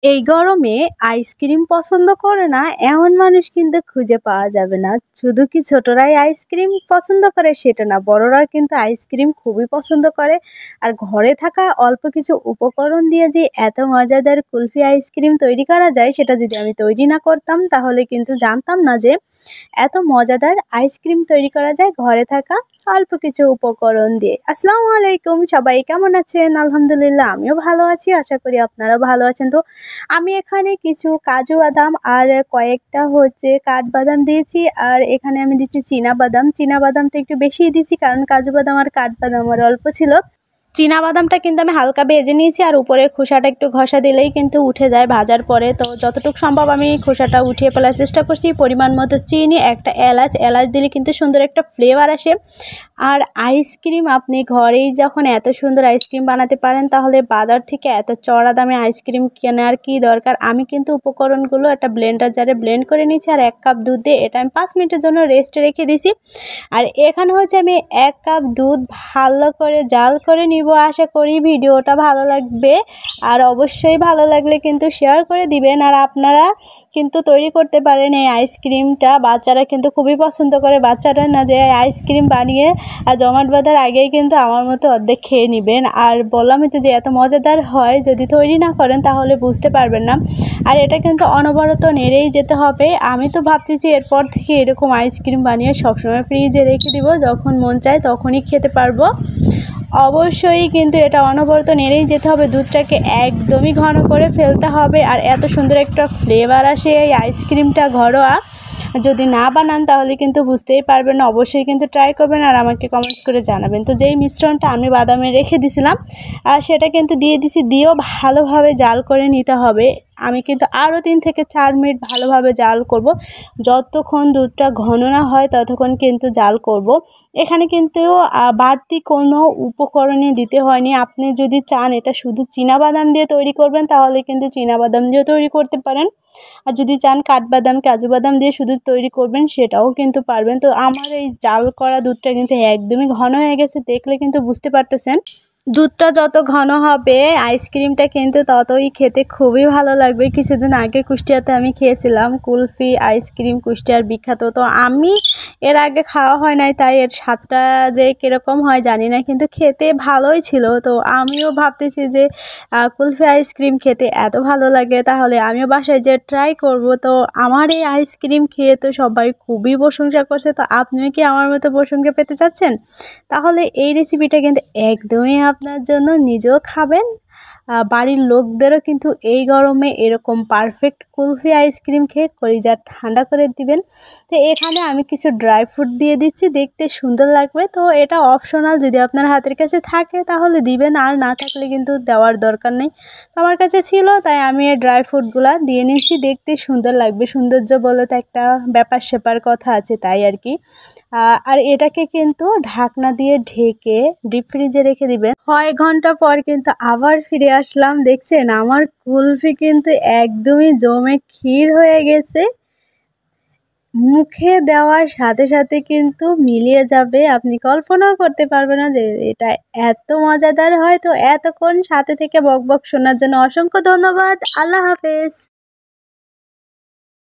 এই গরমে আইসক্রিম পছন্দ করে না এমন মানুষ কিন্তু খুঁজে পাওয়া যাবে না। শুধু কি ছোটরাই আইসক্রিম পছন্দ করে সেটা না, বড়রা কিন্তু আইসক্রিম খুবই পছন্দ করে। আর ঘরে থাকা অল্প কিছু উপকরণ দিয়ে যে এত মজাদার কুলফি আইসক্রিম তৈরি করা যায়, সেটা যদি আমি তৈরি না করতাম তাহলে কিন্তু জানতাম না যে এত মজাদার আইসক্রিম তৈরি করা যায় ঘরে থাকা অল্প কিছু উপকরণ দিয়ে। আসসালামু আলাইকুম, সবাই কেমন আছেন? আলহামদুলিল্লাহ আমিও ভালো আছি, আশা করি আপনারাও ভালো আছেন। তো আমি এখানে কিছু কাজু বাদাম আর কয়েকটা কাঠবাদাম দিয়েছি, আর এখানে আমি দিচ্ছি চীনা বাদামটা একটু বেশি দিচ্ছি, কারণ কাজু বাদাম আর কাঠবাদাম আমার অল্প ছিল। চীনা বাদামটা কিন্তু আমি হালকা ভেজে নিয়েছি, আর উপরে খোসাটা একটু ঘষা দিলেই কিন্তু উঠে যায় ভাজার পরে। তো যতটুকু সম্ভব আমি খোসাটা উঠিয়ে ফেলার চেষ্টা করছি। পরিমাণ মতো চিনি, একটা এলাচ দিলে কিন্তু সুন্দর একটা ফ্লেভার আসে। আর আইসক্রিম আপনি ঘরেই যখন এত সুন্দর আইসক্রিম বানাতে পারেন, তাহলে বাজার থেকে এত চড়া দামে আইসক্রিম কেনার কি দরকার। আমি কিন্তু উপকরণগুলো একটা ব্লেন্ডার জারে ব্লেন্ড করে নিয়েছি, আর 1 কাপ দুধ দিয়ে এটা আমি 5 মিনিটের জন্য রেস্টে রেখে দিয়েছি। আর এখানে আমি 1 কাপ দুধ ভালো করে জাল করে নিব। আশা করি ভিডিওটা ভালো লাগবে, আর অবশ্যই ভালো লাগলে কিন্তু শেয়ার করে দিবেন। আর আপনারা কিন্তু তৈরি করতে পারেন এই আইসক্রিমটা, বাচ্চারা কিন্তু খুবই পছন্দ করে। বাচ্চারা না যে আইসক্রিম বানিয়ে আর জমাট বাঁধার আগেই কিন্তু আমার মতো অর্ধেক খেয়ে নেবেন। আর বললামই তো যে এত মজাদার হয়, যদি তৈরি না করেন তাহলে বুঝতে পারবেন না। আর এটা কিন্তু অনবরত নেড়েই যেতে হবে। আমি তো ভাবতেছি এরপর থেকে এরকম আইসক্রিম বানিয়ে সবসময় ফ্রিজে রেখে দিব, যখন মন চায় তখনই খেতে পারবো। অবশ্যই কিন্তু এটা অনবরত নেড়েই যেতে হবে, দুধটাকে একদমই ঘন করে ফেলতে হবে। আর এত সুন্দর একটা ফ্লেভার আসে এই আইসক্রিমটা ঘরোয়া। যদি না বানান তাহলে কিন্তু বুঝতেই পারবেন না। অবশ্যই কিন্তু ট্রাই করবেন আর আমাকে কমেন্টস করে জানাবেন। তো যেই মিশ্রণটা আমি বাদামে রেখে দিছিলাম, আর সেটা কিন্তু দিয়েও ভালোভাবে জাল করে নিতে হবে। আমি কিন্তু আরও 3 থেকে 4 মিনিট ভালোভাবে জাল করব। যতক্ষণ দুধটা ঘন না হয় ততক্ষণ কিন্তু জাল করব। এখানে কিন্তু বাড়তি কোনো উপকরণই দিতে হয়নি। আপনি যদি চান এটা শুধু চীনাবাদাম দিয়ে তৈরি করবেন, তাহলে কিন্তু চীনাবাদাম দিয়েও তৈরি করতে পারেন। আর যদি চান কাঠবাদাম কাজু বাদাম দিয়ে শুধু তৈরি করবেন, সেটাও কিন্তু পারবেন। তো আমার এই জাল করা দুধটা কিন্তু একদমই ঘন হয়ে গেছে, দেখলে কিন্তু বুঝতে পারতেছেন। দুধটা যত ঘন হবে আইসক্রিমটা কিন্তু ততই খেতে খুবই ভালো লাগবে। কিছুদিন আগে কুষ্টিয়াতে আমি খেয়েছিলাম কুলফি আইসক্রিম, কুষ্টিয়ার বিখ্যাত। তো আমি এর আগে খাওয়া হয় নাই, তাই এর স্বাদটা যে কীরকম হয় জানি না, কিন্তু খেতে ভালোই ছিল। তো আমিও ভাবতেছি যে কুলফি আইসক্রিম খেতে এত ভালো লাগে, তাহলে আমিও বাসায় যে ট্রাই করব। তো আমার এই আইসক্রিম খেয়ে তো সবাই খুবই প্রশংসা করছে। তো আপনিও কি আমার মতো প্রশংসা পেতে চাচ্ছেন? তাহলে এই রেসিপিটা কিন্তু একদমই আপনার জন্য, নিজেও খাবেন, বাড়ির লোকদেরও কিন্তু এই গরমে এরকম পারফেক্ট কুলফি আইসক্রিম খেয়ে কলিজা ঠান্ডা করে দিবেন। তো এখানে আমি কিছু ড্রাই ফ্রুট দিয়ে দিচ্ছি, দেখতে সুন্দর লাগবে। তো এটা অপশনাল, যদি আপনার হাতের কাছে থাকে তাহলে দিবেন, আর না থাকলে কিন্তু দেওয়ার দরকার নেই। তো আমার কাছে ছিল, তাই আমি এই ড্রাই ফ্রুটগুলো দিয়ে নিচ্ছি, দেখতে সুন্দর লাগবে। সৌন্দর্য বলে তো একটা ব্যাপার স্যাপার কথা আছে, তাই আর কি। আর এটাকে কিন্তু ঢাকনা দিয়ে ঢেকে ডিপ ফ্রিজে রেখে দিবেন। 6 ঘন্টা পর কিন্তু আবার ফিরে আসলাম। দেখছেন আমার কুলফি কিন্তু একদমই জমে ক্ষীর হয়ে গেছে, মুখে দেওয়ার সাথে সাথে কিন্তু মিলিয়ে যাবে। আপনি কল্পনাও করতে পারবেন না যে এটা এত মজাদার হয়। তো এতক্ষণ সাথে থেকে বকবক শোনার জন্য অসংখ্য ধন্যবাদ। আল্লাহ হাফেজ।